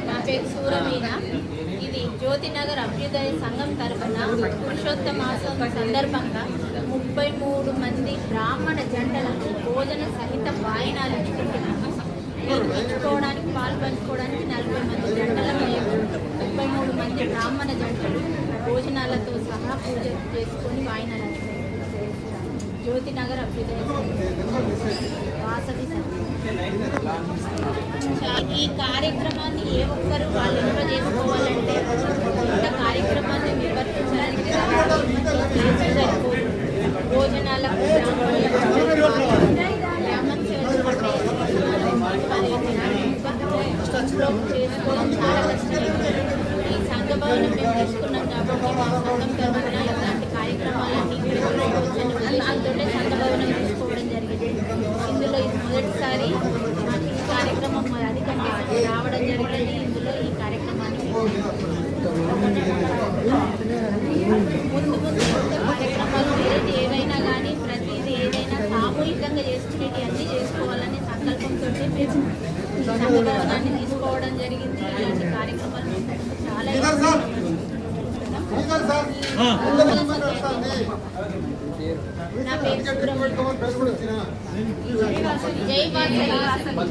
నా పేరు సూరమీన. ఇది జ్యోతినగర్ అభ్యుదయ సంఘం తరఫున పురుషోత్తమాసం సందర్భంగా 33 మంది బ్రాహ్మణ జంటలకు భోజన సహిత వాయినాలు ఇచ్చుకోవడానికి పాల్పంచుకోవడానికి 40 మంది జంటలకు 33 మంది బ్రాహ్మణ జంటలు భోజనాలతో సహా పూజ చేసుకొని వాయినాలు జ్యోతినగర్ అభ్యుదయ వాసవి ఈ కార్యక్రమాన్ని ఏ ఒక్కరు వాళ్ళు ఇంట్లో చేసుకోవాలంటే ఇంత కార్యక్రమాన్ని నిర్వర్తించడానికి సరిపోదు. భోజనాలకు చేసుకోవడం చాలా కష్టం. ఈ సంఘ భవనం మేము తీసుకున్నాం కాబట్టి మా సంఘం తరఫున ఇలాంటి కార్యక్రమాలన్నీ అందులోనే సంఘ భవనం తీసుకోవడం జరిగింది. ఇందులో ఇది మొదటిసారి మాకు ఈ కార్యక్రమం అధికంగా రావడం జరిగింది. ఇందులో ఈ కార్యక్రమాన్ని ముందు కార్యక్రమాలు ఏదైనా కానీ ప్రతిదీ ఏదైనా సామూహికంగా చేసుకునేవి అన్నీ చేసుకోవాలని సంకల్పంతో మేము సంఘ భవనాన్ని తీసుకోవడం జరిగింది. ఇలాంటి కార్యక్రమాలు చాలా నా పేరు జై వాసవి.